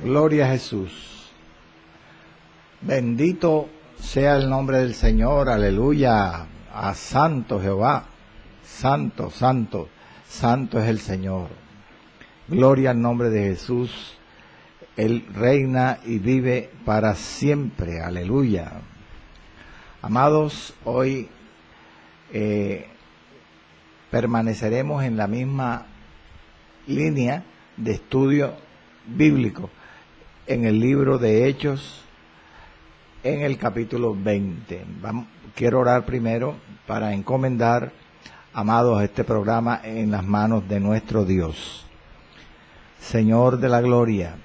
Gloria a Jesús. Bendito sea el nombre del Señor, aleluya. A santo Jehová, santo, santo, santo es el Señor. Gloria al nombre de Jesús. Él reina y vive para siempre, aleluya. Amados, hoy permaneceremos en la misma línea de estudio bíblico en el libro de Hechos, en el capítulo 20. Quiero orar primero para encomendar, amados, este programa en las manos de nuestro Dios. Señor de la gloria,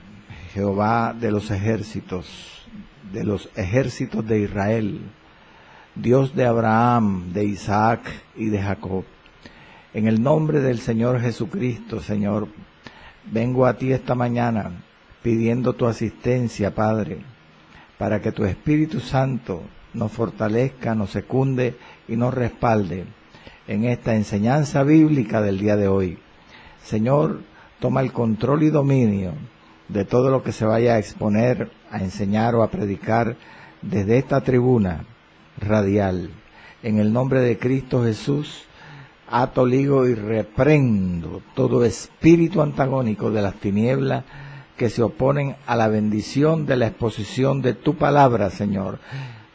Jehová de los ejércitos de Israel, Dios de Abraham, de Isaac y de Jacob, en el nombre del Señor Jesucristo, Señor, vengo a ti esta mañana pidiendo tu asistencia, Padre, para que tu Espíritu Santo nos fortalezca, nos secunde y nos respalde en esta enseñanza bíblica del día de hoy. Señor, toma el control y dominio de todo lo que se vaya a exponer, a enseñar o a predicar desde esta tribuna radial. En el nombre de Cristo Jesús, ato, ligo y reprendo todo espíritu antagónico de las tinieblas que se oponen a la bendición de la exposición de tu palabra, Señor.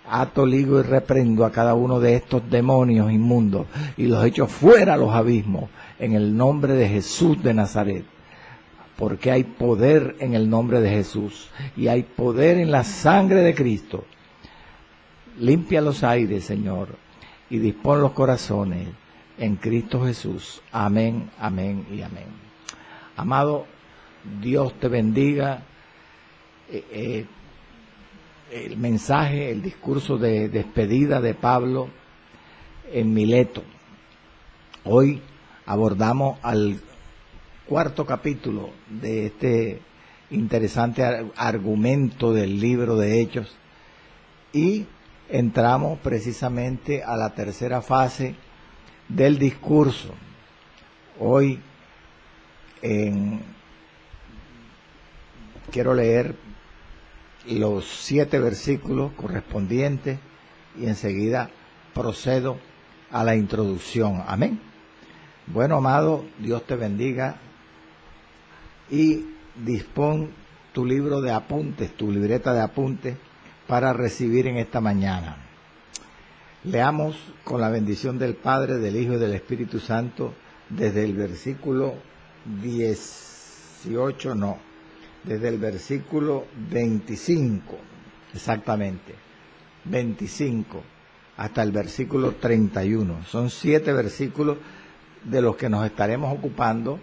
Ato, ligo y reprendo a cada uno de estos demonios inmundos y los echo fuera a los abismos en el nombre de Jesús de Nazaret. Porque hay poder en el nombre de Jesús y hay poder en la sangre de Cristo. Limpia los aires, Señor, y dispón los corazones en Cristo Jesús. Amén, amén y amén. Amado, Dios te bendiga. El mensaje, el discurso de despedida de Pablo en Mileto. Hoy abordamos al cuarto capítulo de este interesante argumento del libro de Hechos y entramos precisamente a la tercera fase del discurso. Hoy quiero leer los 7 versículos correspondientes y enseguida procedo a la introducción. Amén. Bueno, amado, Dios te bendiga y dispón tu libro de apuntes, tu libreta de apuntes para recibir en esta mañana. Leamos con la bendición del Padre, del Hijo y del Espíritu Santo desde el versículo 18, desde el versículo 25, exactamente, 25 hasta el versículo 31. Son 7 versículos de los que nos estaremos ocupando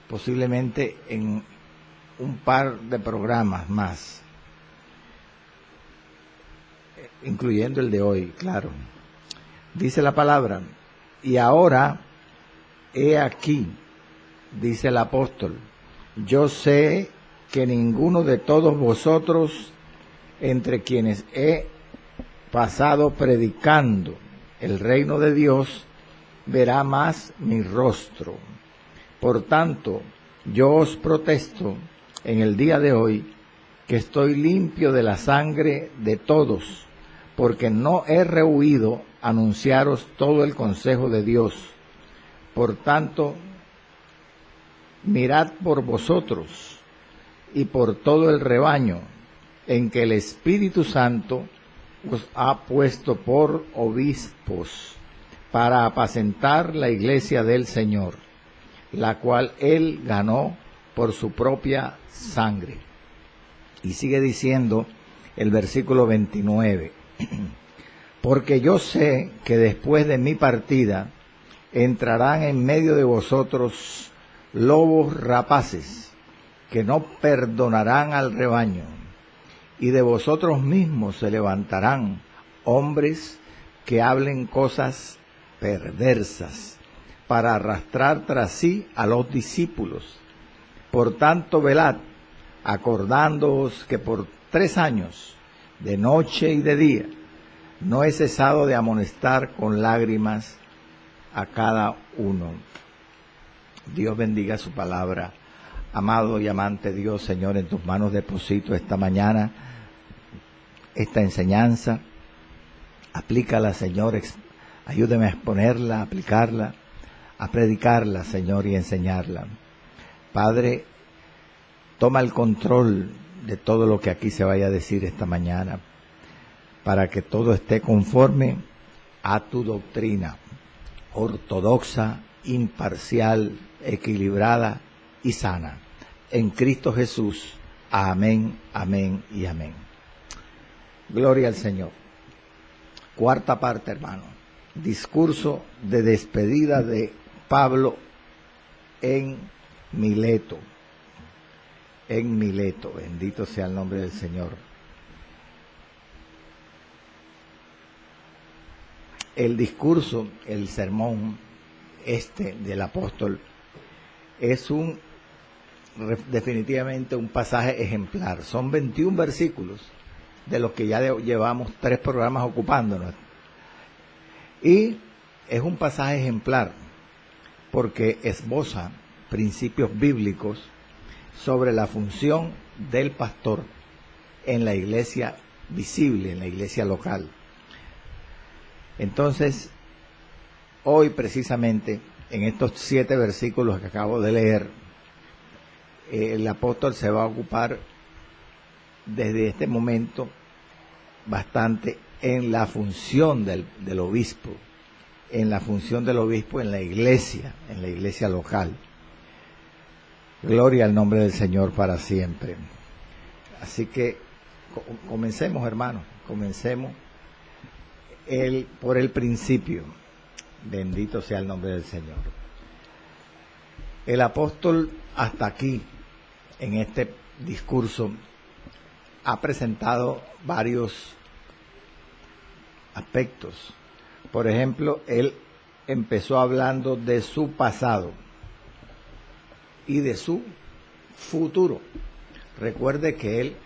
posiblemente en un par de programas más, incluyendo el de hoy, claro. Dice la palabra: y ahora, he aquí, dice el apóstol, yo sé que ninguno de todos vosotros, entre quienes he pasado predicando el reino de Dios, verá más mi rostro. Por tanto, yo os protesto en el día de hoy que estoy limpio de la sangre de todos, porque no he rehuido anunciaros todo el consejo de Dios. Por tanto, mirad por vosotros y por todo el rebaño en que el Espíritu Santo os ha puesto por obispos para apacentar la iglesia del Señor, la cual Él ganó por su propia sangre. Y sigue diciendo el versículo 29, porque yo sé que después de mi partida entrarán en medio de vosotros lobos rapaces, que no perdonarán al rebaño, y de vosotros mismos se levantarán hombres que hablen cosas perversas para arrastrar tras sí a los discípulos. Por tanto, velad, acordándoos que por 3 años, de noche y de día, no he cesado de amonestar con lágrimas a cada uno. Dios bendiga su palabra Amado y amante Dios, Señor, en tus manos deposito esta mañana esta enseñanza. Aplícala, Señor, ayúdeme a exponerla, a aplicarla, a predicarla, Señor, y enseñarla. Padre, toma el control de todo lo que aquí se vaya a decir esta mañana, para que todo esté conforme a tu doctrina, ortodoxa, imparcial, equilibrada y sana. En Cristo Jesús. Amén, amén y amén. Gloria al Señor. Cuarta parte, hermano. Discurso de despedida de Pablo en Mileto. En Mileto. Bendito sea el nombre del Señor. El discurso, el sermón del apóstol es definitivamente un pasaje ejemplar. Son 21 versículos de los que ya llevamos 3 programas ocupándonos. Y es un pasaje ejemplar porque esboza principios bíblicos sobre la función del pastor en la iglesia visible, en la iglesia local. Entonces, hoy precisamente, en estos 7 versículos que acabo de leer, el apóstol se va a ocupar desde este momento bastante en la función del obispo, en la función del obispo en la iglesia local. Gloria al nombre del Señor para siempre. Así que comencemos, hermanos, comencemos por el principio. Bendito sea el nombre del Señor. El apóstol hasta aquí, en este discurso, ha presentado varios aspectos. Por ejemplo, él empezó hablando de su pasado y de su futuro. Recuerde que él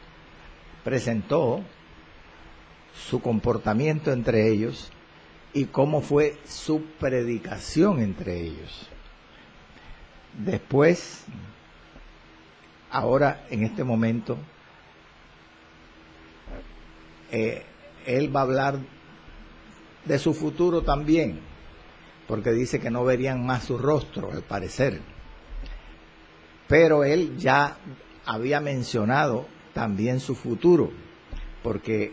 presentó su comportamiento entre ellos y cómo fue su predicación entre ellos. Después, ahora en este momento, él va a hablar de su futuro también, porque dice que no verían más su rostro, al parecer. Pero él ya había mencionado también su futuro, porque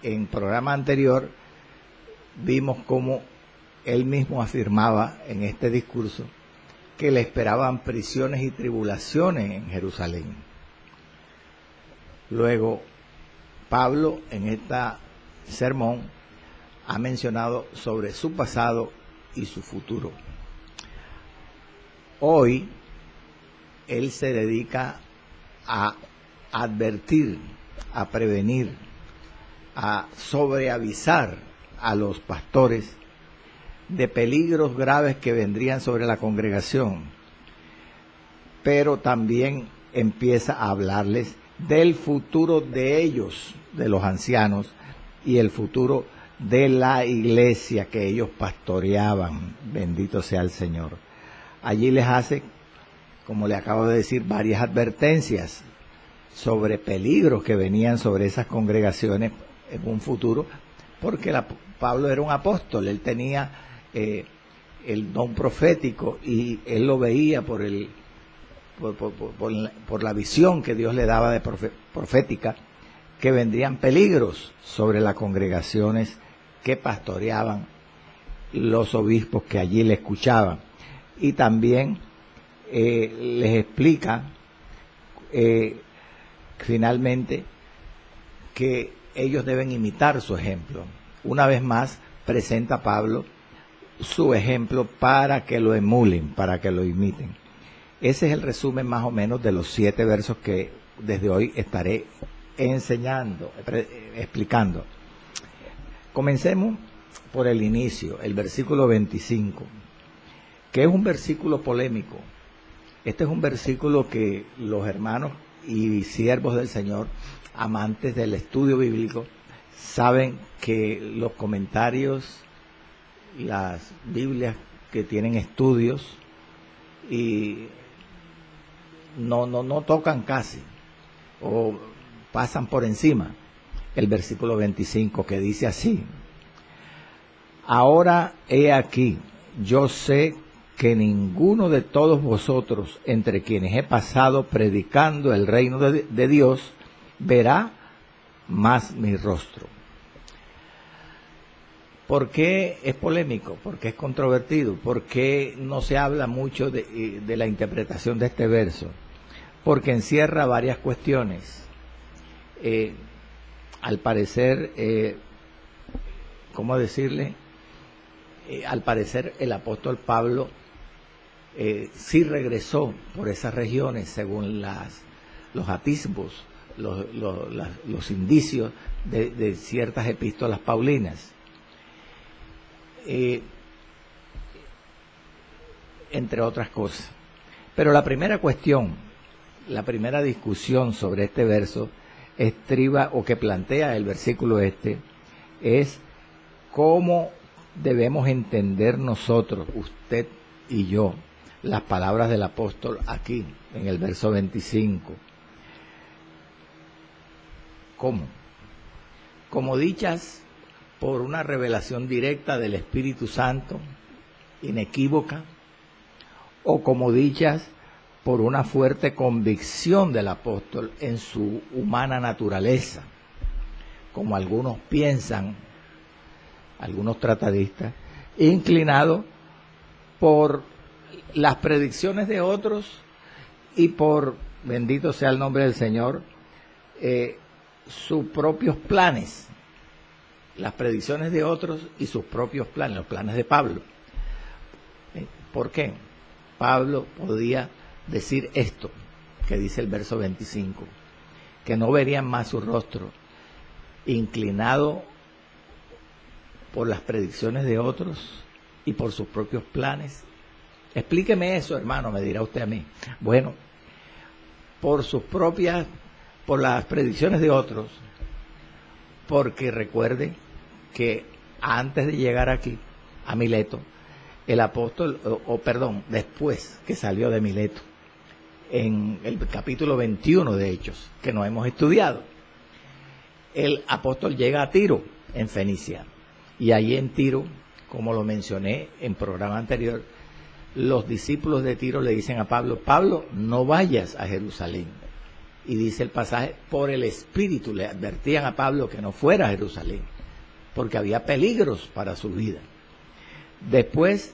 en programa anterior vimos cómo él mismo afirmaba en este discurso que le esperaban prisiones y tribulaciones en Jerusalén. Luego, Pablo en este sermón ha mencionado sobre su pasado y su futuro. Hoy, él se dedica a advertir, a prevenir, a sobreavisar a los pastores de peligros graves que vendrían sobre la congregación, pero también empieza a hablarles del futuro de ellos, de los ancianos, y el futuro de la iglesia que ellos pastoreaban. Bendito sea el Señor. Allí les hace, como le acabo de decir, varias advertencias sobre peligros que venían sobre esas congregaciones en un futuro, porque Pablo era un apóstol, él tenía el don profético y él lo veía por la visión que Dios le daba de profética, que vendrían peligros sobre las congregaciones que pastoreaban los obispos que allí le escuchaban. Y también les explica finalmente que ellos deben imitar su ejemplo. Una vez más presenta Pablo su ejemplo para que lo emulen, para que lo imiten. Ese es el resumen más o menos de los 7 versos que desde hoy estaré enseñando, explicando. Comencemos por el inicio, el versículo 25, que es un versículo polémico. Este es un versículo que los hermanos y siervos del Señor, amantes del estudio bíblico, saben que los comentarios, las Biblias que tienen estudios y no tocan casi, o pasan por encima el versículo 25, que dice así: ahora he aquí, yo sé que ninguno de todos vosotros, entre quienes he pasado predicando el reino de Dios, verá más mi rostro. ¿Por qué es polémico? ¿Por qué es controvertido? ¿Por qué no se habla mucho de la interpretación de este verso? Porque encierra varias cuestiones. Al parecer, ¿cómo decirle? Al parecer el apóstol Pablo sí regresó por esas regiones según los atisbos, los indicios de ciertas epístolas paulinas. Entre otras cosas. Pero la primera cuestión, la primera discusión sobre este verso estriba, o que plantea el versículo es cómo debemos entender nosotros, usted y yo, las palabras del apóstol aquí, en el verso 25. ¿Cómo? Como dichas por una revelación directa del Espíritu Santo, inequívoca, o como dichas por una fuerte convicción del apóstol en su humana naturaleza, como algunos piensan, algunos tratadistas, inclinado por las predicciones de otros y por, bendito sea el nombre del Señor, sus propios planes, las predicciones de otros y sus propios planes, los planes de Pablo. ¿Por qué? Pablo podía decir esto, que dice el verso 25, que no verían más su rostro, inclinado por las predicciones de otros y por sus propios planes. Explíqueme eso, hermano, me dirá usted a mí. Bueno, por las predicciones de otros, porque recuerde que antes de llegar aquí, a Mileto, el apóstol, después que salió de Mileto, en el capítulo 21 de Hechos, que no hemos estudiado, el apóstol llega a Tiro, en Fenicia, y allí en Tiro, como lo mencioné en programa anterior, los discípulos de Tiro le dicen a Pablo: Pablo, no vayas a Jerusalén. Y dice el pasaje, por el Espíritu le advertían a Pablo que no fuera a Jerusalén, porque había peligros para su vida. Después,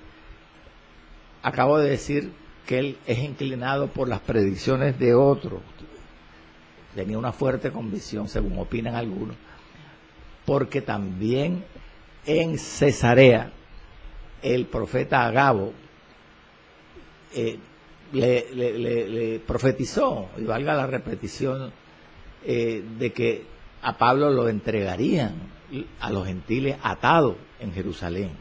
acabo de decir que él es inclinado por las predicciones de otros. Tenía una fuerte convicción, según opinan algunos, porque también en Cesarea el profeta Agabo le profetizó, y valga la repetición, de que a Pablo lo entregarían a los gentiles atado en Jerusalén,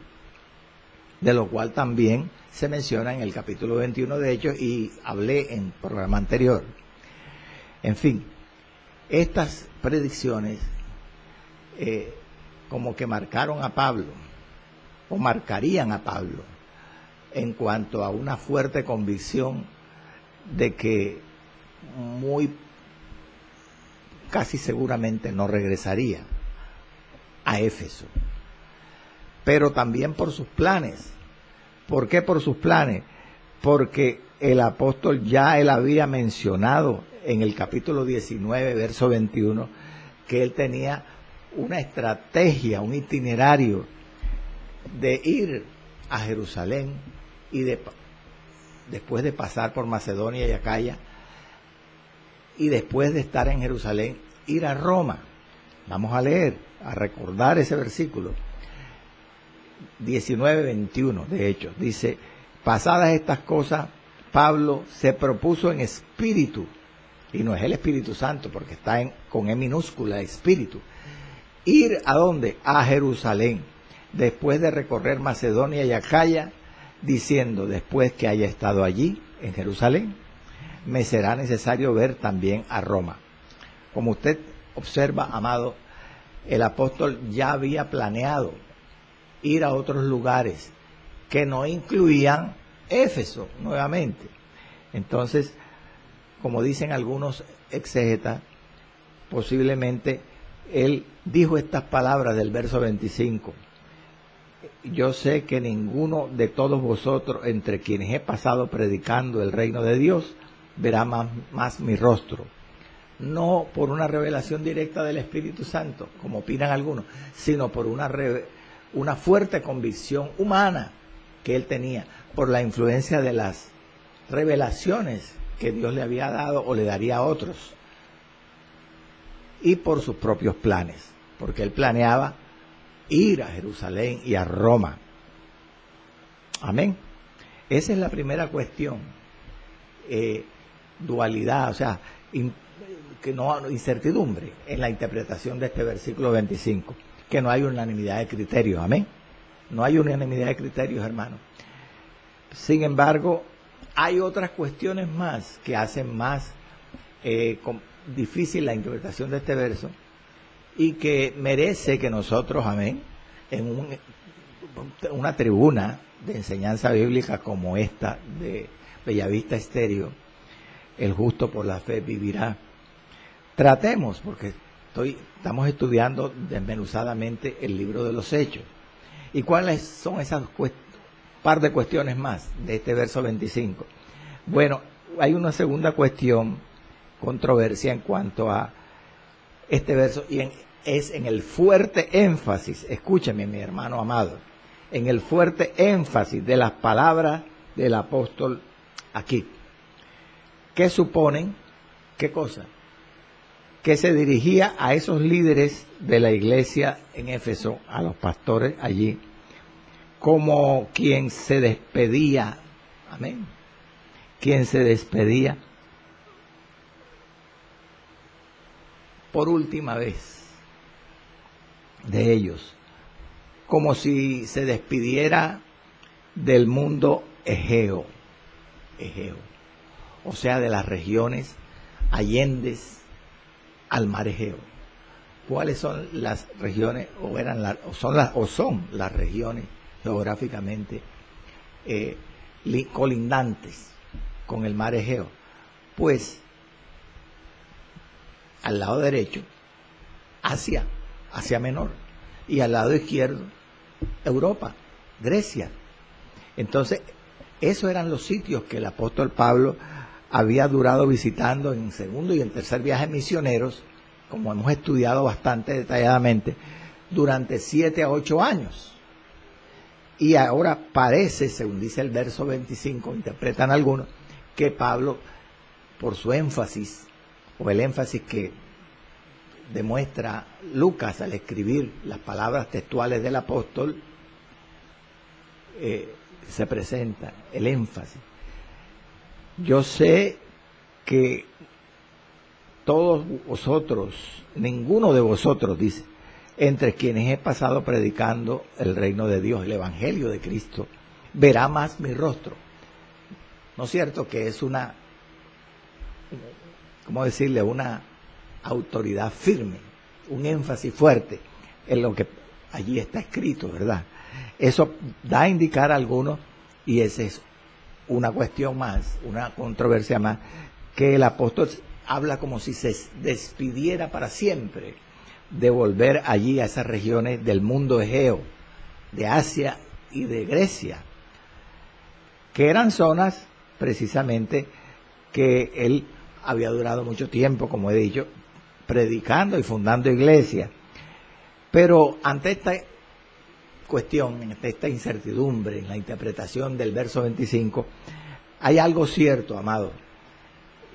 de lo cual también se menciona en el capítulo 21 de Hechos, y hablé en programa anterior. En fin, estas predicciones como que marcaron a Pablo, o marcarían a Pablo, en cuanto a una fuerte convicción de que casi seguramente no regresaría a Éfeso, pero también por sus planes. ¿Por qué por sus planes? Porque el apóstol él había mencionado en el capítulo 19, verso 21, que él tenía una estrategia, un itinerario de ir a Jerusalén y después de pasar por Macedonia y Acaya, y después de estar en Jerusalén, ir a Roma. Vamos a leer, a recordar ese versículo 19-21 de Hechos. Dice: pasadas estas cosas, Pablo se propuso en espíritu, y no es el Espíritu Santo, porque está con E minúscula, espíritu, ir ¿a dónde? A Jerusalén, después de recorrer Macedonia y Acaya, diciendo: después que haya estado allí, en Jerusalén, me será necesario ver también a Roma. Como usted observa, amado, el apóstol ya había planeado ir a otros lugares que no incluían Éfeso nuevamente. Entonces, como dicen algunos exegetas, posiblemente él dijo estas palabras del verso 25. Yo sé que ninguno de todos vosotros, entre quienes he pasado predicando el reino de Dios, verá más mi rostro. No por una revelación directa del Espíritu Santo, como opinan algunos, sino por una fuerte convicción humana que él tenía, por la influencia de las revelaciones que Dios le había dado o le daría a otros, y por sus propios planes, porque él planeaba ir a Jerusalén y a Roma. Amén. Esa es la primera cuestión. Dualidad, o sea, incertidumbre en la interpretación de este versículo 25, que no hay unanimidad de criterios. Amén. No hay unanimidad de criterios, hermano. Sin embargo, hay otras cuestiones más que hacen más difícil la interpretación de este verso y que merece que nosotros, amén, en una tribuna de enseñanza bíblica como esta de Bellavista Estéreo, el justo por la fe vivirá, tratemos, porque estamos estudiando desmenuzadamente el libro de los Hechos. ¿Y cuáles son esas par de cuestiones más de este verso 25? Bueno, hay una segunda cuestión, controversia en cuanto a este verso, y es en el fuerte énfasis, escúcheme mi hermano amado, en el fuerte énfasis de las palabras del apóstol aquí. ¿Qué suponen? ¿Qué cosa? Que se dirigía a esos líderes de la iglesia en Éfeso, a los pastores allí, como quien se despedía, amén, quien se despedía por última vez de ellos, como si se despidiera del mundo egeo, o sea, de las regiones allendes al mar Egeo. ¿Cuáles son las regiones, son las regiones geográficamente colindantes con el mar Egeo? Pues al lado derecho, Asia Menor, y al lado izquierdo, Europa, Grecia. Entonces, esos eran los sitios que el apóstol Pablo había durado visitando en segundo y en tercer viaje misioneros, como hemos estudiado bastante detalladamente, durante 7 a 8 años. Y ahora parece, según dice el verso 25, interpretan algunos, que Pablo, por su énfasis, o el énfasis que demuestra Lucas al escribir las palabras textuales del apóstol, se presenta el énfasis. Yo sé que todos vosotros, ninguno de vosotros, dice, entre quienes he pasado predicando el reino de Dios, el evangelio de Cristo, verá más mi rostro. ¿No es cierto que es una, ¿cómo decirle?, una autoridad firme, un énfasis fuerte en lo que allí está escrito, ¿verdad? Eso da a indicar a algunos, y ese es una cuestión más, una controversia más, que el apóstol habla como si se despidiera para siempre de volver allí a esas regiones del mundo egeo, de Asia y de Grecia, que eran zonas precisamente que él había durado mucho tiempo, como he dicho, predicando y fundando iglesias. Pero ante esta cuestión, ante esta incertidumbre en la interpretación del verso 25, hay algo cierto, amado,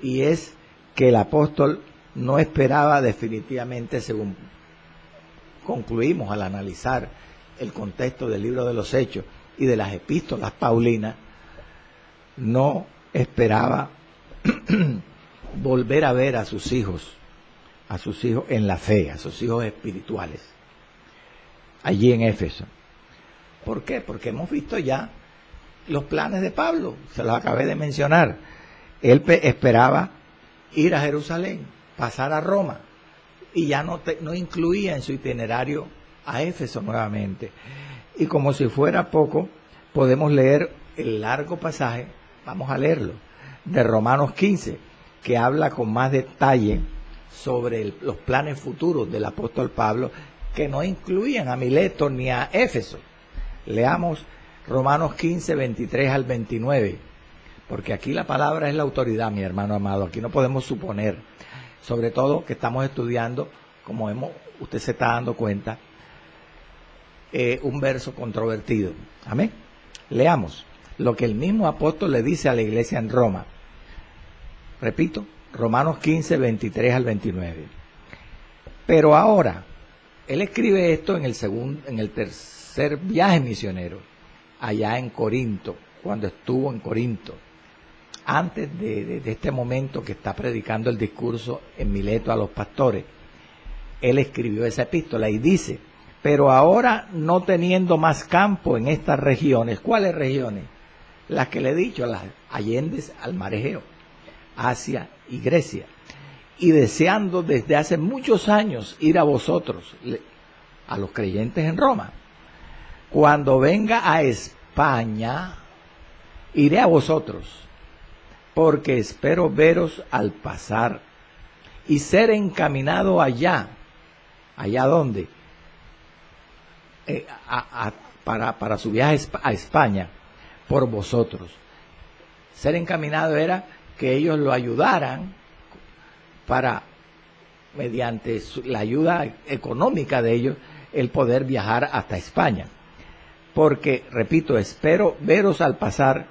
y es que el apóstol no esperaba definitivamente, según concluimos al analizar el contexto del libro de los Hechos y de las epístolas paulinas, no esperaba volver a ver a sus hijos en la fe, a sus hijos espirituales, allí en Éfeso. ¿Por qué? Porque hemos visto ya los planes de Pablo, se los acabé de mencionar. Él esperaba ir a Jerusalén, pasar a Roma, y ya no incluía en su itinerario a Éfeso nuevamente. Y como si fuera poco, podemos leer el largo pasaje, vamos a leerlo, de Romanos 15, que habla con más detalle sobre los planes futuros del apóstol Pablo, que no incluían a Mileto ni a Éfeso. Leamos Romanos 15, 23 al 29, porque aquí la palabra es la autoridad, mi hermano amado. Aquí no podemos suponer, sobre todo que estamos estudiando, como usted se está dando cuenta, un verso controvertido. Amén. Leamos lo que el mismo apóstol le dice a la iglesia en Roma. Repito, Romanos 15, 23 al 29. Pero ahora, él escribe esto en el tercer viaje misionero, allá en Corinto, cuando estuvo en Corinto, antes de este momento que está predicando el discurso en Mileto a los pastores. Él escribió esa epístola y dice: pero ahora, no teniendo más campo en estas regiones. ¿Cuáles regiones? Las que le he dicho, las allendes al mar Egeo, Asia y Grecia, y deseando desde hace muchos años ir a vosotros, a los creyentes en Roma. Cuando venga a España, iré a vosotros, porque espero veros al pasar y ser encaminado allá. ¿Allá dónde? Para su viaje a España, por vosotros. Ser encaminado era que ellos lo ayudaran para, mediante la ayuda económica de ellos, el poder viajar hasta España. Porque, repito, espero veros al pasar,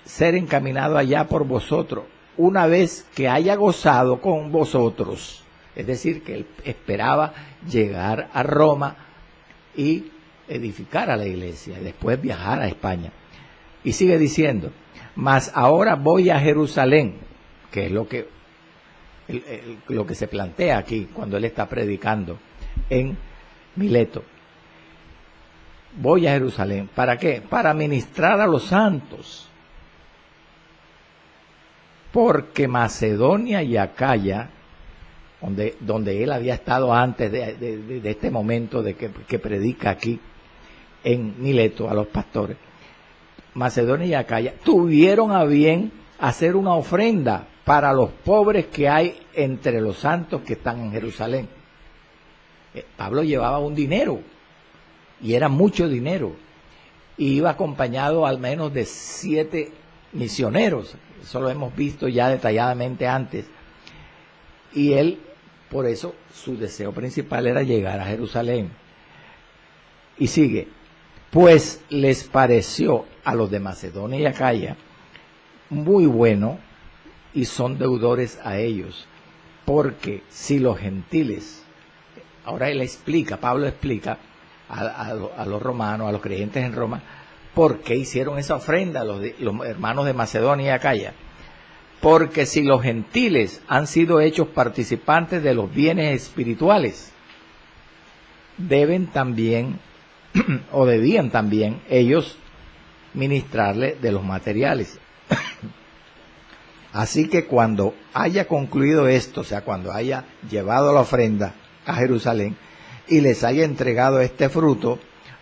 ser encaminado allá por vosotros, una vez que haya gozado con vosotros. Es decir, que él esperaba llegar a Roma y edificar a la iglesia, y después viajar a España. Y sigue diciendo: mas ahora voy a Jerusalén, que es lo que se plantea aquí cuando él está predicando en Mileto. Voy a Jerusalén. ¿Para qué? Para ministrar a los santos. Porque Macedonia y Acaya, donde él había estado antes de este momento de que predica aquí en Mileto a los pastores, Macedonia y Acaya tuvieron a bien hacer una ofrenda para los pobres que hay entre los santos que están en Jerusalén. Pablo llevaba un dinero, y era mucho dinero, y iba acompañado al menos de 7 misioneros. Eso lo hemos visto ya detalladamente antes. Y él, por eso, su deseo principal era llegar a Jerusalén. Y sigue: pues les pareció a los de Macedonia y Acaya muy bueno, y son deudores a ellos, porque si los gentiles, ahora él explica, Pablo explica a los romanos, a los creyentes en Roma, por qué hicieron esa ofrenda los hermanos de Macedonia y Acaya. Porque si los gentiles han sido hechos participantes de los bienes espirituales, deben también, o debían también, ellos ministrarle de los materiales. Así que cuando haya concluido esto, o sea, cuando haya llevado la ofrenda a Jerusalén y les haya entregado este fruto,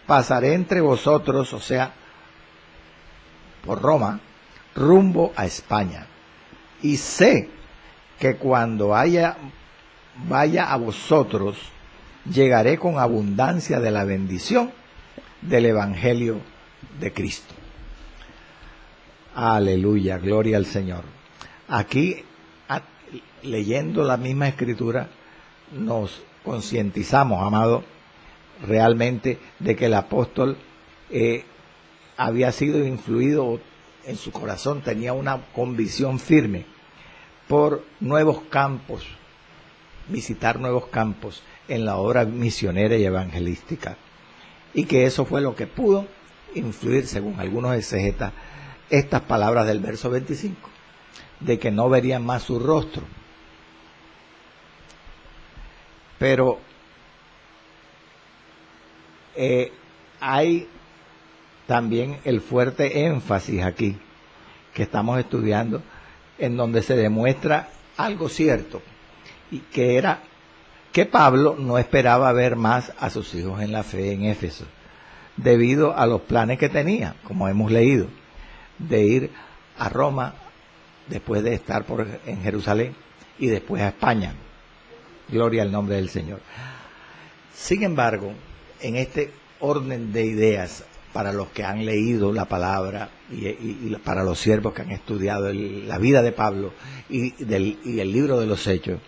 pasaré entre vosotros, o sea, por Roma, rumbo a España. Y sé que cuando vaya a vosotros, llegaré con abundancia de la bendición del Evangelio de Cristo. Aleluya, gloria al Señor. Aquí, leyendo la misma escritura, nos concientizamos, amado, realmente de que el apóstol había sido influido en su corazón, tenía una convicción firme por nuevos campos, visitar nuevos campos en la obra misionera y evangelística, y que eso fue lo que pudo influir, según algunos exegetas, estas palabras del verso 25, de que no verían más su rostro. Pero hay también el fuerte énfasis aquí que estamos estudiando, en donde se demuestra algo cierto, y que era que Pablo no esperaba ver más a sus hijos en la fe en Éfeso, debido a los planes que tenía, como hemos leído, de ir a Roma después de estar en Jerusalén, y después a España. Gloria al nombre del Señor. Sin embargo, en este orden de ideas, para los que han leído la palabra y para los siervos que han estudiado la vida de Pablo y el libro de los Hechos,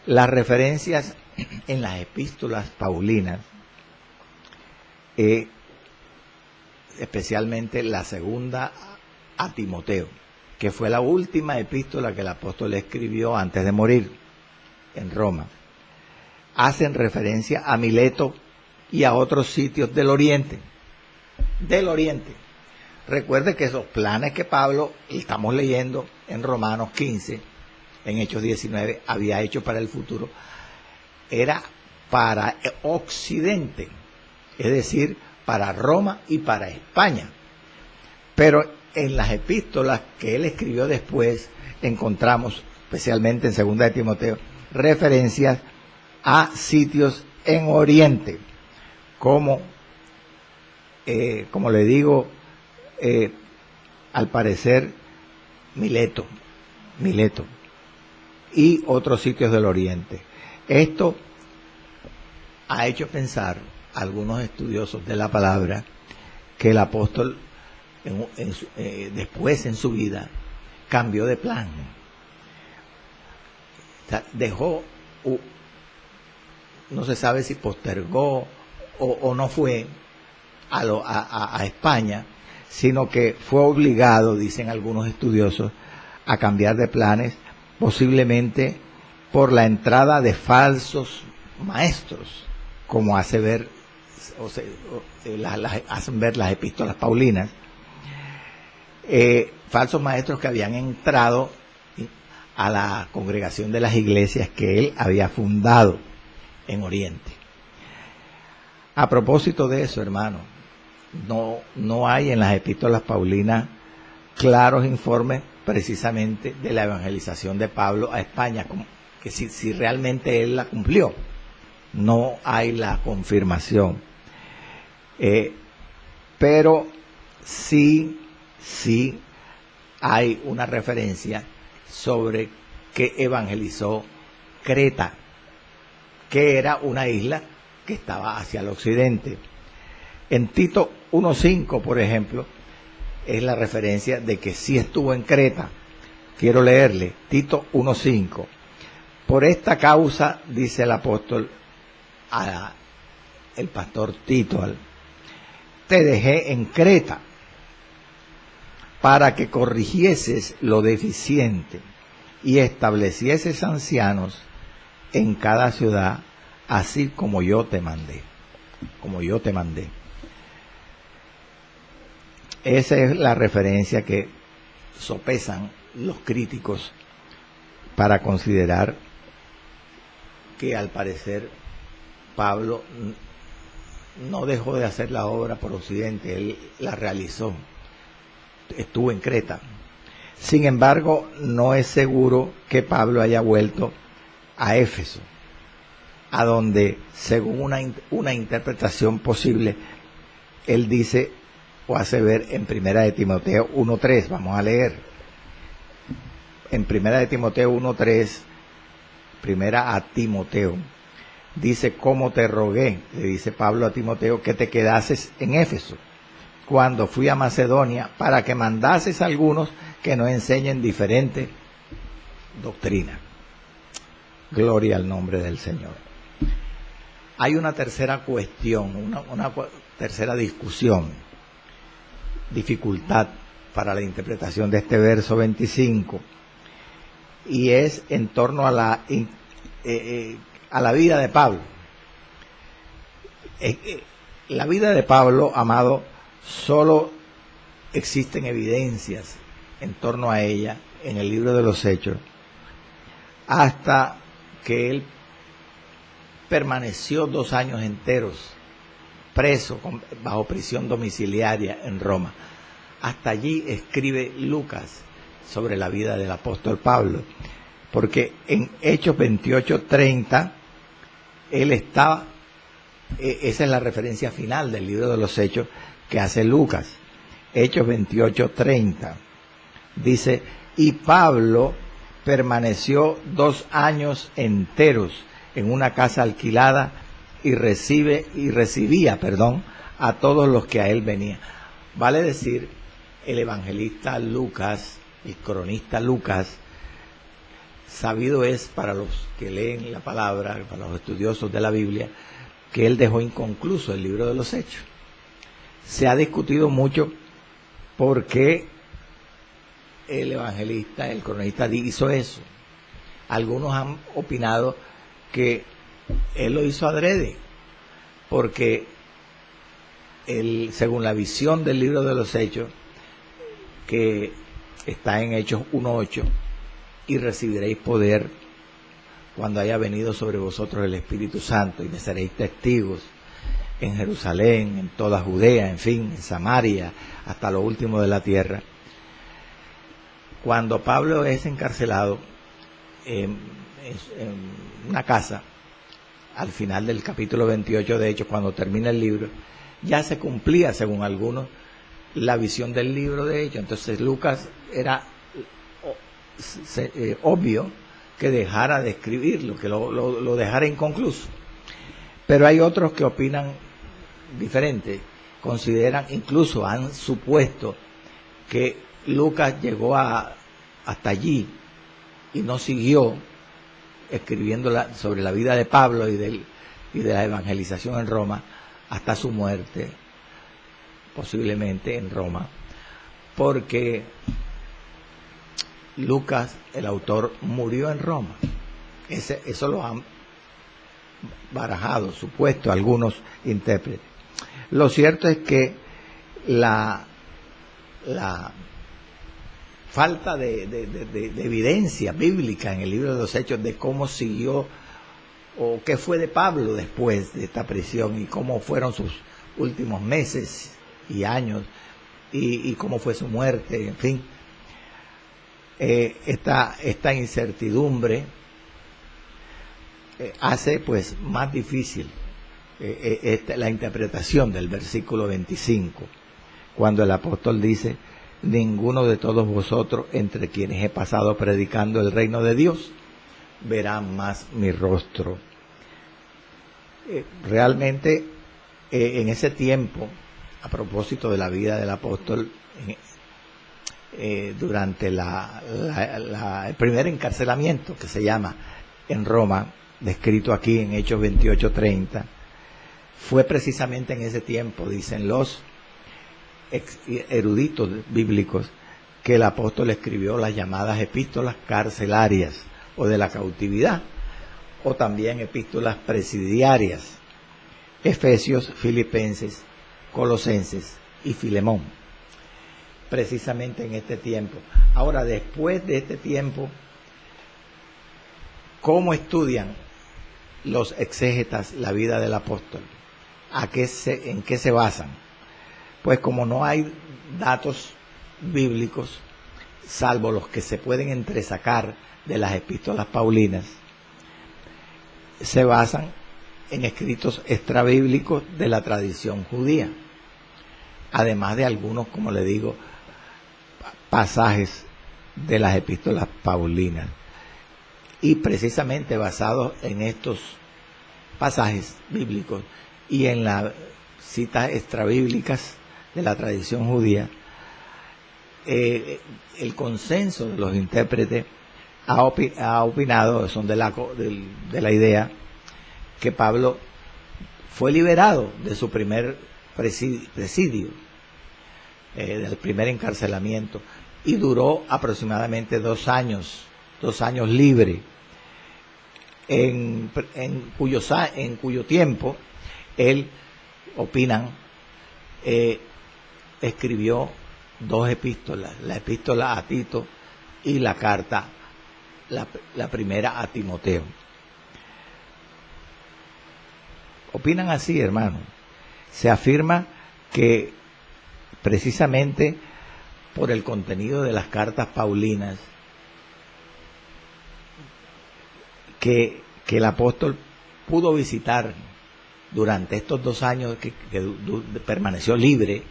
las referencias en las epístolas paulinas, especialmente la segunda a Timoteo, que fue la última epístola que el apóstol escribió antes de morir en Roma, hacen referencia a Mileto y a otros sitios del Oriente. Recuerde que esos planes que Pablo, estamos leyendo en Romanos 15, en Hechos 19, había hecho para el futuro, era para Occidente, es decir, para Roma y para España. Pero en las epístolas que él escribió después, encontramos, especialmente en 2 de Timoteo, referencias a sitios en Oriente, como le digo, al parecer Mileto y otros sitios del Oriente. Esto ha hecho pensar a algunos estudiosos de la palabra que el apóstol después en su vida cambió de plan. O sea, dejó, no se sabe si postergó o no fue a España, sino que fue obligado, dicen algunos estudiosos, a cambiar de planes, posiblemente por la entrada de falsos maestros, como hace ver, hacen ver las epístolas paulinas, falsos maestros que habían entrado a la congregación de las iglesias que él había fundado en Oriente. A propósito de eso, hermano, no hay en las epístolas paulinas claros informes precisamente de la evangelización de Pablo a España, que si realmente él la cumplió. No hay la confirmación. Pero sí hay una referencia sobre que evangelizó Creta, que era una isla que estaba hacia el occidente. En Tito 1.5, por ejemplo, es la referencia de que sí estuvo en Creta. Quiero leerle, Tito 1.5. Por esta causa, dice el apóstol el pastor Tito, te dejé en Creta para que corrigieses lo deficiente y establecieses ancianos en cada ciudad, así como yo te mandé. Esa es la referencia que sopesan los críticos para considerar que al parecer Pablo no dejó de hacer la obra por Occidente, él la realizó, estuvo en Creta. Sin embargo, no es seguro que Pablo haya vuelto a Éfeso, a donde, según una interpretación posible, él dice o hace ver en 1 de Timoteo 1.3, vamos a leer. En 1 de Timoteo 1.3, 1 a Timoteo, dice, como te rogué, le dice Pablo a Timoteo, que te quedases en Éfeso, cuando fui a Macedonia, para que mandases a algunos que nos enseñen diferente doctrina. Gloria al nombre del Señor. Hay una tercera cuestión, una tercera dificultad para la interpretación de este verso 25, y es en torno a la vida de Pablo. La vida de Pablo, amado, solo existen evidencias en torno a ella en el libro de los Hechos, hasta que él permaneció 2 años enteros preso bajo prisión domiciliaria en Roma. Hasta allí escribe Lucas sobre la vida del apóstol Pablo, porque en Hechos 28:30 él estaba, esa es la referencia final del libro de los Hechos que hace Lucas. Hechos 28:30 dice, y Pablo permaneció 2 años enteros en una casa alquilada y recibía a todos los que a él venían. Vale decir, el evangelista Lucas, el cronista Lucas, sabido es para los que leen la palabra, para los estudiosos de la Biblia, que él dejó inconcluso el libro de los Hechos. Se ha discutido mucho por qué el evangelista, el cronista hizo eso. Algunos han opinado que él lo hizo adrede, porque según la visión del libro de los Hechos, que está en Hechos 1:8, y recibiréis poder cuando haya venido sobre vosotros el Espíritu Santo, y me seréis testigos en Jerusalén, en toda Judea, en fin, en Samaria, hasta lo último de la tierra. Cuando Pablo es encarcelado en una casa, al final del capítulo 28 de Hechos, cuando termina el libro, ya se cumplía, según algunos, la visión del libro de Hechos. Entonces Lucas era obvio que dejara de escribirlo, que lo dejara inconcluso. Pero hay otros que opinan diferente, consideran, incluso han supuesto que Lucas llegó hasta allí y no siguió escribiendo sobre la vida de Pablo y de la evangelización en Roma hasta su muerte, posiblemente en Roma, porque Lucas, el autor, murió en Roma. Eso lo han barajado, supuesto, algunos intérpretes. Lo cierto es que la falta de evidencia bíblica en el libro de los Hechos de cómo siguió o qué fue de Pablo después de esta prisión y cómo fueron sus últimos meses y años y cómo fue su muerte, en fin, esta incertidumbre hace pues más difícil la interpretación del versículo 25, cuando el apóstol dice: ninguno de todos vosotros entre quienes he pasado predicando el reino de Dios verá más mi rostro. Realmente en ese tiempo, a propósito de la vida del apóstol, durante el primer encarcelamiento, que se llama en Roma, descrito aquí en Hechos 28:30, fue precisamente en ese tiempo, dicen los eruditos bíblicos, que el apóstol escribió las llamadas epístolas carcelarias o de la cautividad, o también epístolas presidiarias: Efesios, Filipenses, Colosenses y Filemón, precisamente en este tiempo. Ahora, después de este tiempo, ¿cómo estudian los exégetas la vida del apóstol? ¿En qué se basan? Pues como no hay datos bíblicos, salvo los que se pueden entresacar de las epístolas paulinas, se basan en escritos extrabíblicos de la tradición judía, además de algunos, como le digo, pasajes de las epístolas paulinas. Y precisamente basados en estos pasajes bíblicos y en las citas extrabíblicas de la tradición judía, el consenso de los intérpretes ha opinado, son de la idea que Pablo fue liberado de su primer presidio, del primer encarcelamiento, y duró aproximadamente 2 años libre, en cuyo tiempo él, opinan, escribió 2 epístolas, la epístola a Tito y la carta, la primera a Timoteo. Opinan así, hermano. Se afirma que precisamente por el contenido de las cartas paulinas, que el apóstol pudo visitar durante estos 2 años que permaneció libre,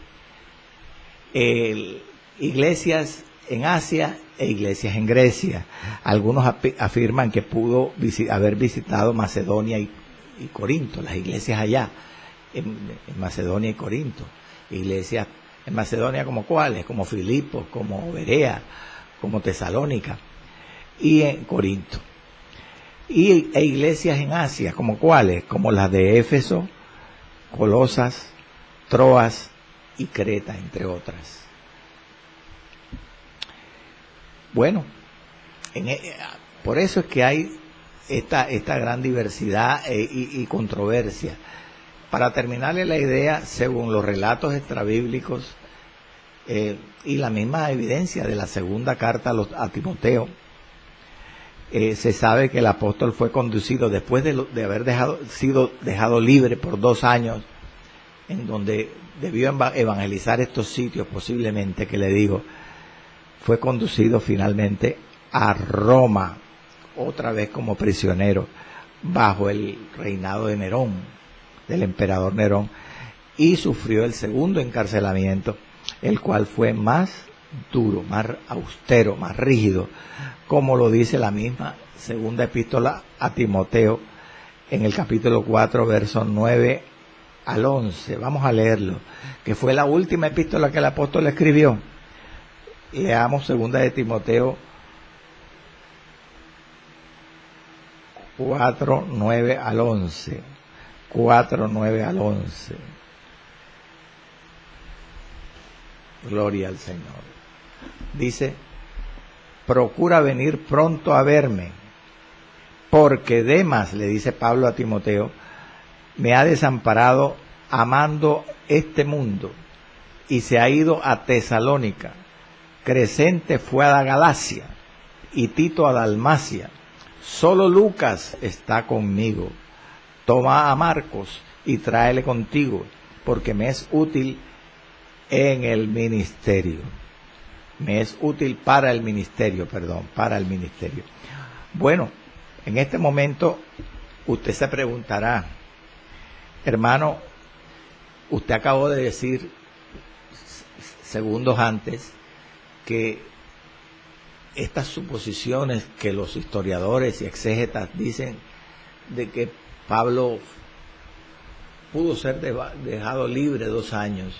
iglesias en Asia e iglesias en Grecia. Algunos afirman que pudo haber visitado Macedonia y Corinto, las iglesias allá, en Macedonia y Corinto. Iglesias en Macedonia como cuáles, como Filipos, como Berea, como Tesalónica, y en Corinto. E iglesias en Asia como cuáles, como las de Éfeso, Colosas, Troas y Creta, entre otras. Bueno, por eso es que hay esta gran diversidad y controversia. Para terminarle la idea, según los relatos extrabíblicos y la misma evidencia de la segunda carta a Timoteo, se sabe que el apóstol fue conducido después de haber sido dejado libre por 2 años, en donde debió evangelizar estos sitios posiblemente, que le digo, fue conducido finalmente a Roma, otra vez como prisionero, bajo el reinado de Nerón, del emperador Nerón, y sufrió el segundo encarcelamiento, el cual fue más duro, más austero, más rígido, como lo dice la misma segunda epístola a Timoteo, en el capítulo 4, versos 9 al 11. Vamos a leerlo, que fue la última epístola que el apóstol escribió. Leamos segunda de Timoteo 4, 9 al 11. 4, 9 al 11. Gloria al Señor. Dice: procura venir pronto a verme, porque Demas, le dice Pablo a Timoteo, me ha desamparado amando este mundo y se ha ido a Tesalónica. Crescente fue a Galacia y Tito a Dalmacia. Solo Lucas está conmigo. Toma a Marcos y tráele contigo, porque me es útil en el ministerio. Me es útil para el ministerio. Bueno, en este momento usted se preguntará, hermano, usted acabó de decir segundos antes que estas suposiciones que los historiadores y exégetas dicen de que Pablo pudo ser dejado libre 2 años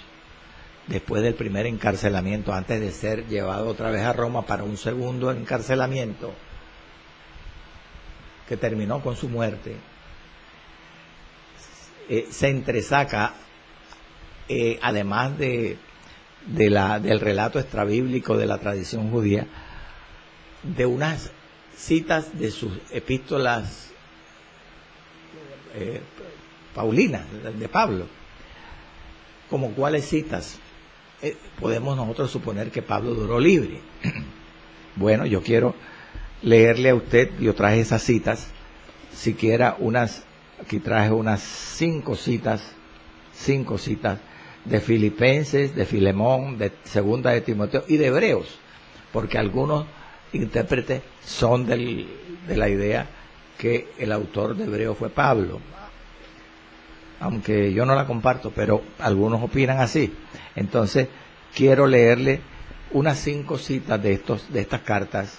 después del primer encarcelamiento, antes de ser llevado otra vez a Roma para un segundo encarcelamiento que terminó con su muerte, se entresaca, además del relato extrabíblico de la tradición judía, de unas citas de sus epístolas paulinas, de Pablo. ¿Como cuáles citas? Podemos nosotros suponer que Pablo duró libre. Bueno, yo quiero leerle a usted, yo traje esas citas, siquiera aquí traje unas 5 citas de Filipenses, de Filemón, de segunda de Timoteo y de Hebreos, porque algunos intérpretes son de la idea que el autor de Hebreos fue Pablo, aunque yo no la comparto, pero algunos opinan así. Entonces quiero leerle unas 5 citas de estas cartas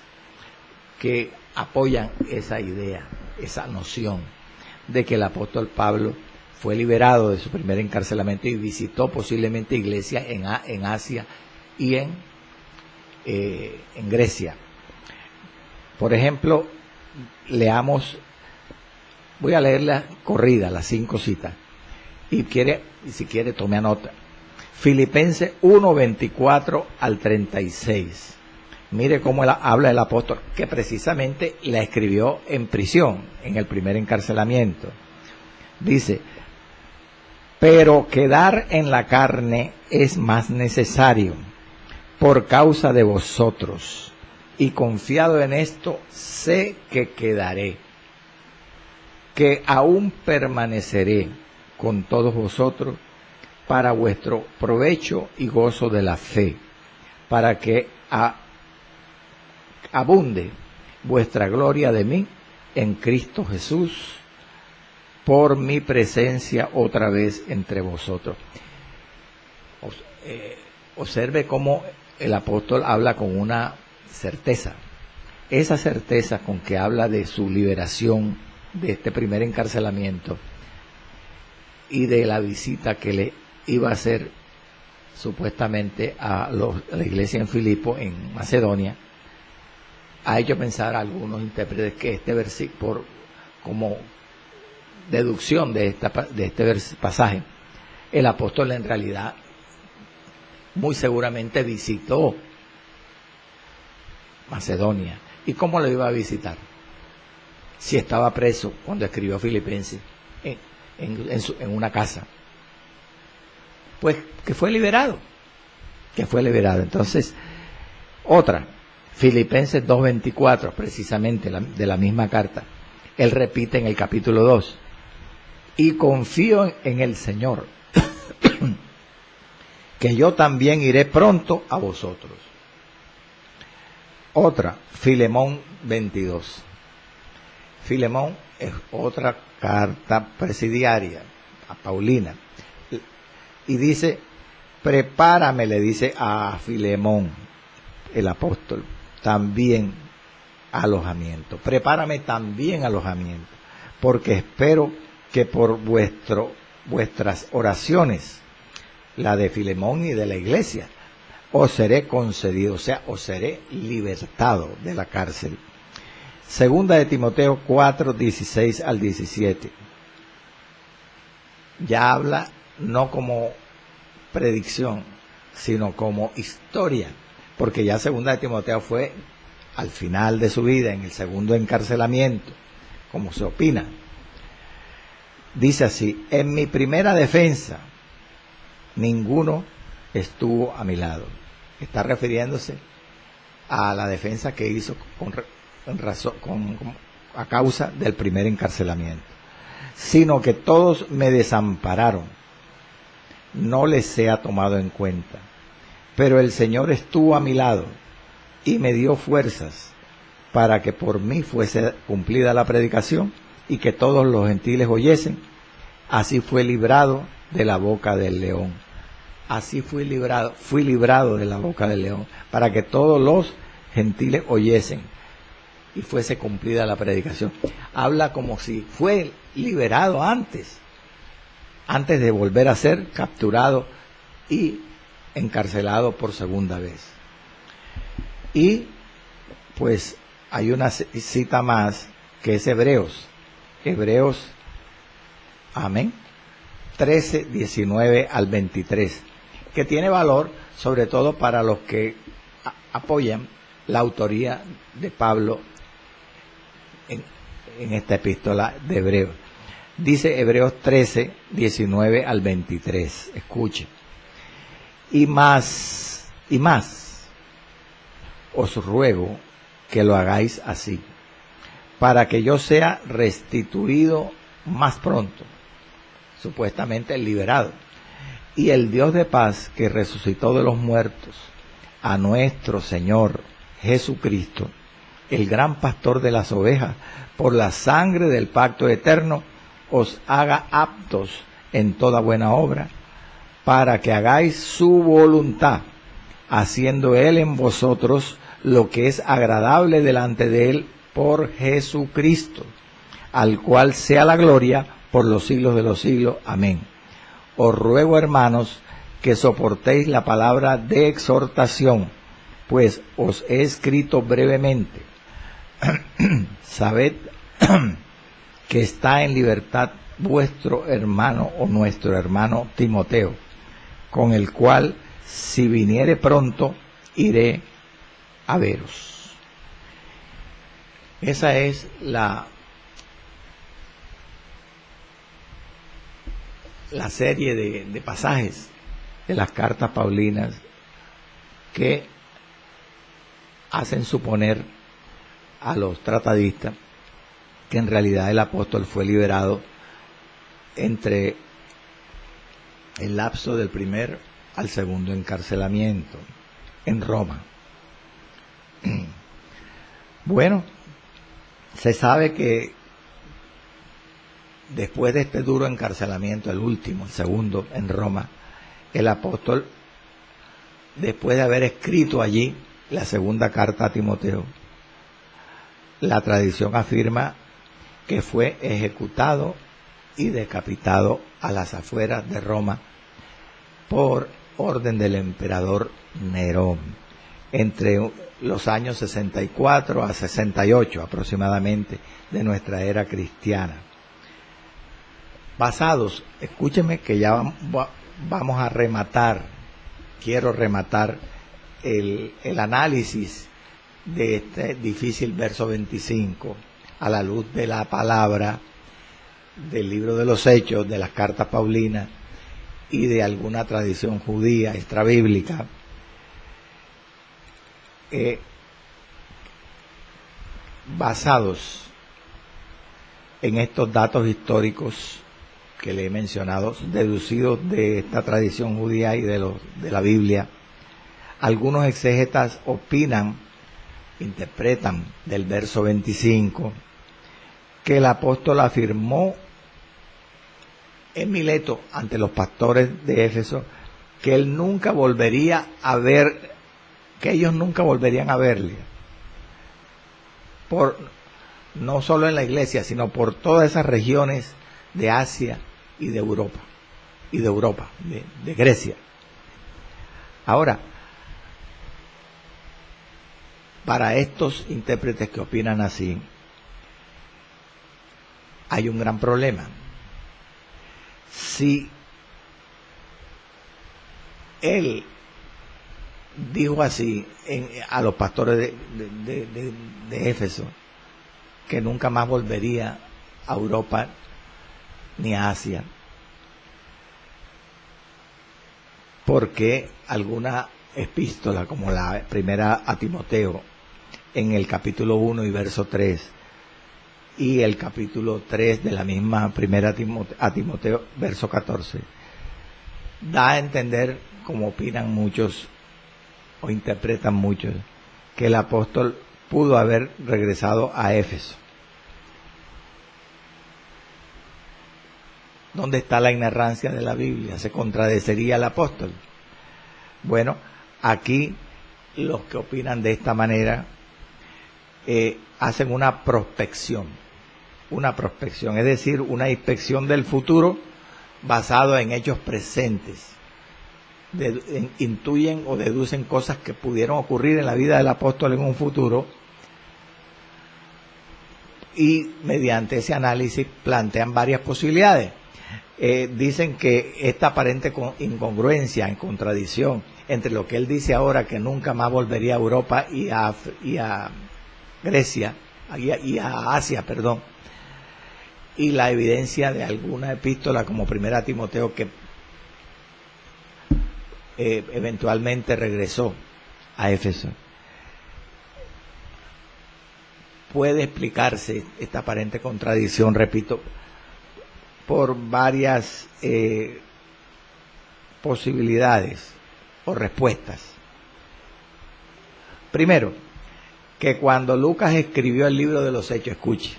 que apoyan esa idea, esa noción de que el apóstol Pablo fue liberado de su primer encarcelamiento y visitó posiblemente iglesias en Asia y en Grecia. Por ejemplo, voy a leer la corrida, las 5 citas, y si quiere tome nota. Filipenses 1, 24 al 36. Mire cómo habla el apóstol, que precisamente la escribió en prisión, en el primer encarcelamiento. Dice: pero quedar en la carne es más necesario por causa de vosotros, y confiado en esto, sé que quedaré, que aún permaneceré con todos vosotros para vuestro provecho y gozo de la fe, para que abunde vuestra gloria de mí en Cristo Jesús, por mi presencia otra vez entre vosotros. Observe cómo el apóstol habla con una certeza. Esa certeza con que habla de su liberación de este primer encarcelamiento y de la visita que le iba a hacer supuestamente a la iglesia en Filipo, en Macedonia, ha hecho pensar a algunos intérpretes que este versículo, como deducción de este pasaje, el apóstol en realidad muy seguramente visitó Macedonia. ¿Y cómo lo iba a visitar? Si estaba preso cuando escribió Filipenses en una casa. Pues que fue liberado. Entonces, otra, Filipenses 2:24, precisamente de la misma carta. Él repite en el capítulo 2. Y confío en el Señor, que yo también iré pronto a vosotros. Otra, Filemón 22. Filemón es otra carta presidiaria a Paulina. Y dice, prepárame, le dice a Filemón, el apóstol, también alojamiento. Prepárame también alojamiento, porque espero que por vuestras oraciones, la de Filemón y de la iglesia, os seré concedido, o sea, os seré libertado de la cárcel. Segunda de Timoteo 4:16 al 17. Ya habla no como predicción, sino como historia, porque ya segunda de Timoteo fue al final de su vida, en el segundo encarcelamiento, como se opina. Dice así, en mi primera defensa, ninguno estuvo a mi lado. Está refiriéndose a la defensa que hizo a causa del primer encarcelamiento. Sino que todos me desampararon. No les sea tomado en cuenta. Pero el Señor estuvo a mi lado y me dio fuerzas para que por mí fuese cumplida la predicación y que todos los gentiles oyesen. Así fue librado de la boca del león. Así fui librado de la boca del león, para que todos los gentiles oyesen y fuese cumplida la predicación. Habla como si fue liberado antes de volver a ser capturado y encarcelado por segunda vez. Y pues hay una cita más que es Hebreos, amén, 13, 19 al 23, que tiene valor sobre todo para los que apoyan la autoría de Pablo en esta epístola de Hebreos. Dice Hebreos 13, 19 al 23, escuche. Y más, os ruego que lo hagáis así, para que yo sea restituido más pronto, supuestamente liberado, y el Dios de paz que resucitó de los muertos a nuestro Señor Jesucristo, el gran pastor de las ovejas, por la sangre del pacto eterno, os haga aptos en toda buena obra, para que hagáis su voluntad, haciendo Él en vosotros lo que es agradable delante de Él por Jesucristo, al cual sea la gloria por los siglos de los siglos. Amén. Os ruego, hermanos, que soportéis la palabra de exhortación, pues os he escrito brevemente. Sabed que está en libertad vuestro hermano o nuestro hermano Timoteo, con el cual, si viniere pronto, iré a veros. Esa es la serie de pasajes de las cartas paulinas que hacen suponer a los tratadistas que en realidad el apóstol fue liberado entre el lapso del primer al segundo encarcelamiento en Roma. Bueno, se sabe que después de este duro encarcelamiento, el último, el segundo en Roma, el apóstol después de haber escrito allí la segunda carta a Timoteo, la tradición afirma que fue ejecutado y decapitado a las afueras de Roma por orden del emperador Nerón, entre los años 64 a 68 aproximadamente de nuestra era cristiana. Basados, escúcheme que ya vamos a rematar, quiero rematar el análisis de este difícil verso 25 a la luz de la palabra del libro de los Hechos, de las cartas paulinas y de alguna tradición judía extrabíblica. Basados en estos datos históricos que le he mencionado, deducidos de esta tradición judía y de la Biblia, algunos exégetas opinan, interpretan del verso 25, que el apóstol afirmó en Mileto ante los pastores de Éfeso que él nunca volvería a ver, que ellos nunca volverían a verle, no solo en la iglesia, sino por todas esas regiones de Asia y de Europa, de Grecia. Ahora, para estos intérpretes que opinan así, hay un gran problema. Si él dijo así a los pastores de Éfeso, que nunca más volvería a Europa ni a Asia, porque alguna epístola, como la primera a Timoteo, en el capítulo 1 y verso 3, y el capítulo 3 de la misma primera a Timoteo, verso 14, da a entender, como opinan muchos o interpretan muchos, que el apóstol pudo haber regresado a Éfeso. ¿Dónde está la inerrancia de la Biblia? ¿Se contradeciría el apóstol? Bueno, aquí los que opinan de esta manera hacen una prospección, es decir, una inspección del futuro basado en hechos presentes. Intuyen o deducen cosas que pudieron ocurrir en la vida del apóstol en un futuro, y mediante ese análisis plantean varias posibilidades. Dicen que esta aparente incongruencia, en contradicción entre lo que él dice ahora, que nunca más volvería a Europa y a Grecia y a Asia, y la evidencia de alguna epístola como primera a Timoteo, que eventualmente regresó a Éfeso. Puede explicarse esta aparente contradicción, repito, por varias posibilidades o respuestas. Primero, que cuando Lucas escribió el libro de los Hechos, escuche,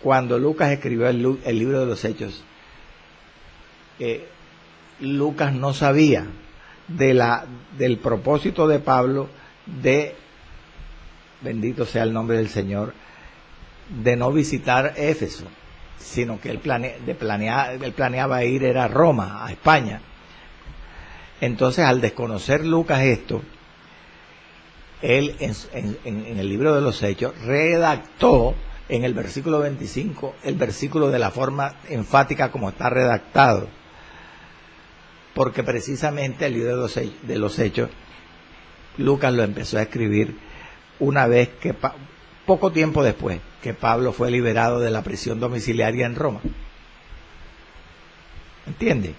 cuando Lucas escribió el libro de los Hechos, Lucas no sabía del propósito de Pablo bendito sea el nombre del Señor, de no visitar Éfeso, sino que él planeaba ir a Roma, a España. Entonces, al desconocer Lucas esto, él en el libro de los Hechos redactó en el versículo 25 el versículo de la forma enfática como está redactado, porque precisamente el libro de los Hechos Lucas lo empezó a escribir una vez que poco tiempo después que Pablo fue liberado de la prisión domiciliaria en Roma. ¿Entiende?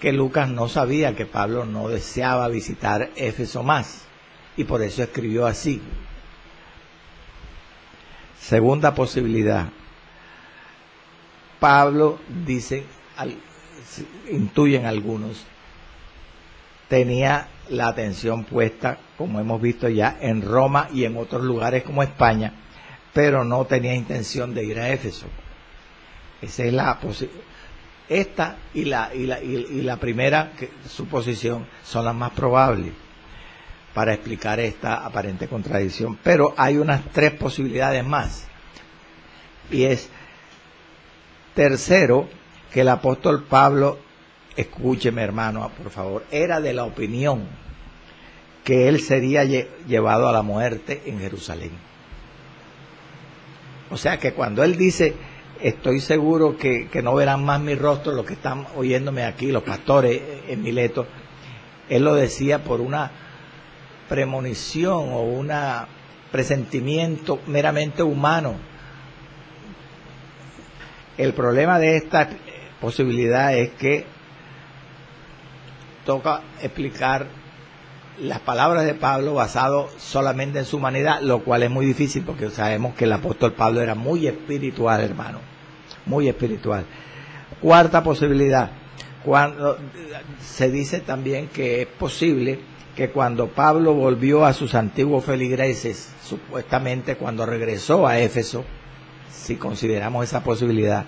Que Lucas no sabía que Pablo no deseaba visitar Éfeso más, y por eso escribió así. Segunda posibilidad, Pablo, intuyen algunos, tenía la atención puesta, como hemos visto ya, en Roma y en otros lugares como España, pero no tenía intención de ir a Éfeso. Esa es Esta y la primera suposición son las más probables para explicar esta aparente contradicción. Pero hay unas 3 posibilidades más. Y es, tercero, que el apóstol Pablo, escúcheme hermano, por favor, era de la opinión que él sería llevado a la muerte en Jerusalén. O sea que cuando él dice, estoy seguro que no verán más mi rostro los que están oyéndome aquí, los pastores en Mileto, él lo decía por una premonición o un presentimiento meramente humano. El problema de esta posibilidad es que toca explicar las palabras de Pablo basado solamente en su humanidad, lo cual es muy difícil porque sabemos que el apóstol Pablo era muy espiritual, hermano, muy espiritual. Cuarta posibilidad, cuando se dice también que es posible que cuando Pablo volvió a sus antiguos feligreses, supuestamente cuando regresó a Éfeso, si consideramos esa posibilidad,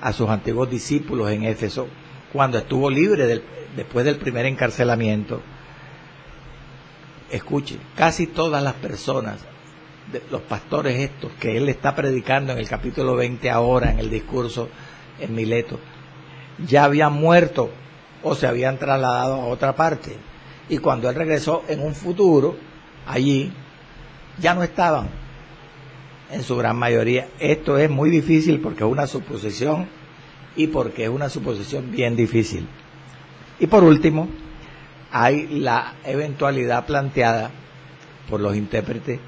a sus antiguos discípulos en Éfeso, cuando estuvo libre después del primer encarcelamiento, escuche, casi todas las personas, los pastores estos que él está predicando en el capítulo 20 ahora, en el discurso en Mileto, ya habían muerto o se habían trasladado a otra parte. Y cuando él regresó en un futuro, allí ya no estaban, en su gran mayoría. Esto es muy difícil porque es una suposición y porque es una suposición bien difícil. Y por último, hay la eventualidad planteada por los intérpretes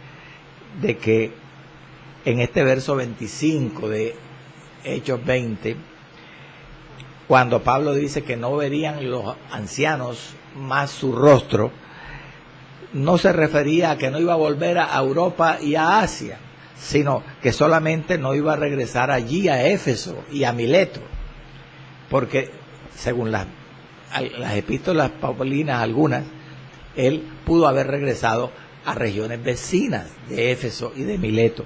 de que en este verso 25 de Hechos 20, cuando Pablo dice que no verían los ancianos más su rostro, no se refería a que no iba a volver a Europa y a Asia, sino que solamente no iba a regresar allí a Éfeso y a Mileto, porque según las epístolas paulinas algunas, él pudo haber regresado a regiones vecinas de Éfeso y de Mileto.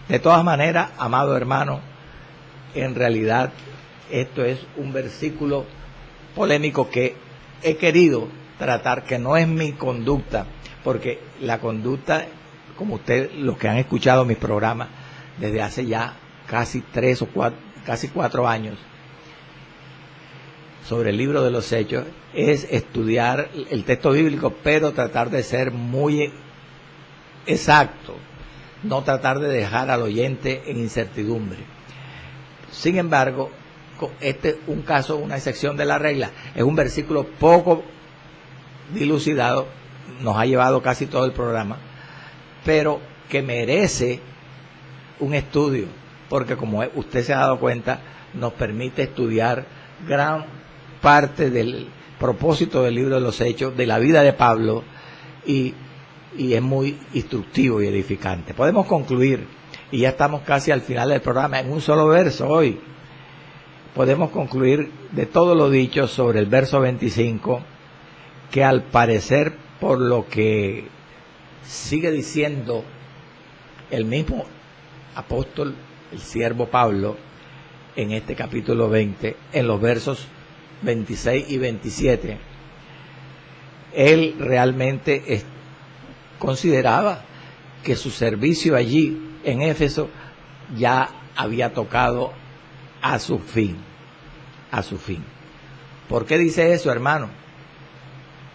De todas maneras, amado hermano, en realidad esto es un versículo polémico que he querido tratar, que no es mi conducta, porque la conducta, como ustedes, los que han escuchado mis programas desde hace ya casi 4 años, sobre el libro de los Hechos, es estudiar el texto bíblico, pero tratar de ser muy exacto, no tratar de dejar al oyente en incertidumbre. Sin embargo, un caso, una excepción de la regla, es un versículo poco dilucidado, nos ha llevado casi todo el programa, pero que merece un estudio, porque como usted se ha dado cuenta, nos permite estudiar gran parte del propósito del libro de los Hechos, de la vida de Pablo, y es muy instructivo y edificante. Podemos concluir, y ya estamos casi al final del programa, en un solo verso hoy. Podemos concluir de todo lo dicho sobre el verso 25, que al parecer, por lo que sigue diciendo el mismo apóstol, el siervo Pablo, en este capítulo 20, en los versos 26 y 27, él realmente consideraba que su servicio allí en Éfeso ya había tocado a su fin. ¿Por qué dice eso, hermano?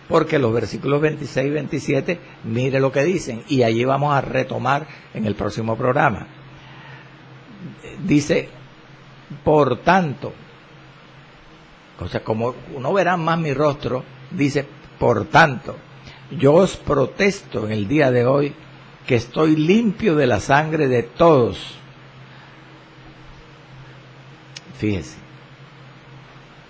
Porque los versículos 26 y 27, mire lo que dicen, y allí vamos a retomar en el próximo programa. Dice, por tanto, o sea, como no verán más mi rostro, dice, por tanto, yo os protesto en el día de hoy que estoy limpio de la sangre de todos. Fíjese,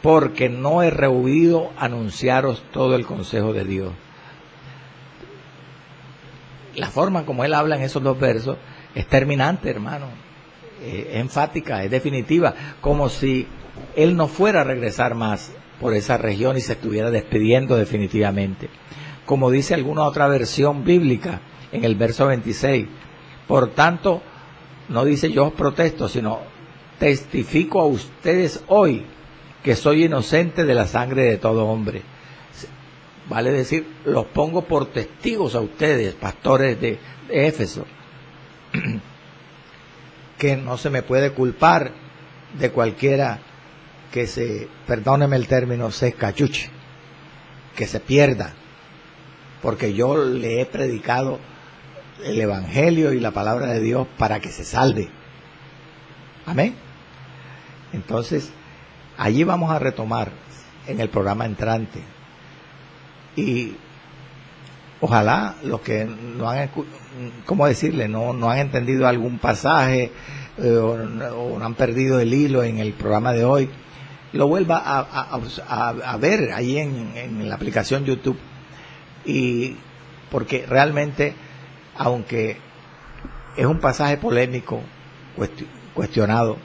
porque no he rehuido anunciaros todo el consejo de Dios. La forma como él habla en esos 2 versos es terminante, hermano, es enfática, es definitiva, como si él no fuera a regresar más por esa región y se estuviera despidiendo definitivamente. Como dice alguna otra versión bíblica en el verso 26, por tanto, no dice yo os protesto, sino testifico a ustedes hoy que soy inocente de la sangre de todo hombre. Vale decir, los pongo por testigos a ustedes, pastores de Éfeso, que no se me puede culpar de cualquiera que perdóneme el término, se escachuche, que se pierda, porque yo le he predicado el Evangelio y la palabra de Dios para que se salve. Amén. Entonces, allí vamos a retomar en el programa entrante. Y ojalá los que no han, ¿cómo decirle? No han entendido algún pasaje o no han perdido el hilo en el programa de hoy, lo vuelva a ver ahí en la aplicación YouTube. Y porque realmente, aunque es un pasaje polémico, cuestionado,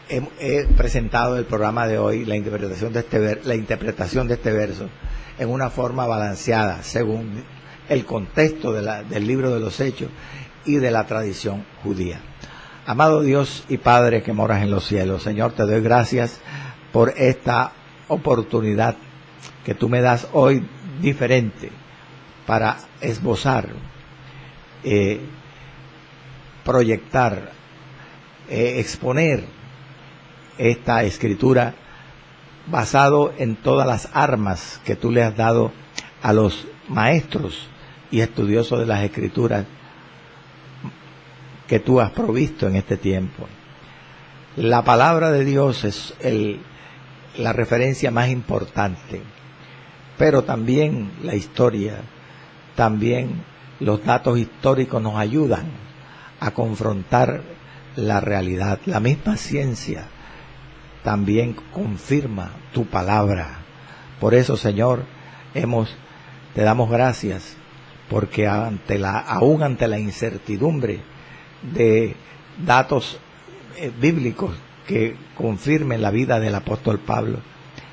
he presentado el programa de hoy, la interpretación de este verso en una forma balanceada según el contexto del libro de los Hechos y de la tradición judía. Amado Dios y Padre que moras en los cielos, Señor, te doy gracias por esta oportunidad que tú me das hoy diferente para esbozar, proyectar, exponer esta escritura basado en todas las armas que tú le has dado a los maestros y estudiosos de las escrituras que tú has provisto en este tiempo. La palabra de Dios es la referencia más importante, pero también la historia, también los datos históricos nos ayudan a confrontar la realidad. La misma ciencia también confirma tu palabra. Por eso, Señor, te damos gracias, porque aún ante la incertidumbre de datos bíblicos que confirmen la vida del apóstol Pablo,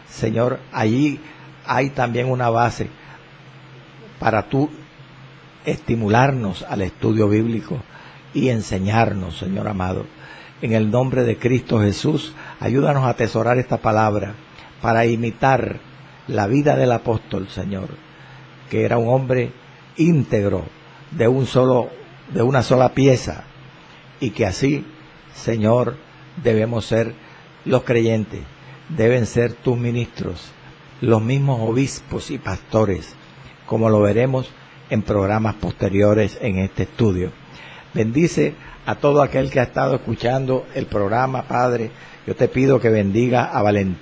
Señor, allí hay también una base para tú estimularnos al estudio bíblico y enseñarnos, Señor amado. En el nombre de Cristo Jesús, ayúdanos a atesorar esta palabra para imitar la vida del apóstol, Señor, que era un hombre íntegro, de una sola pieza, y que así, Señor, debemos ser los creyentes, deben ser tus ministros, los mismos obispos y pastores, como lo veremos en programas posteriores en este estudio. Bendice a todo aquel que ha estado escuchando el programa, Padre. Yo te pido que bendiga a Valentín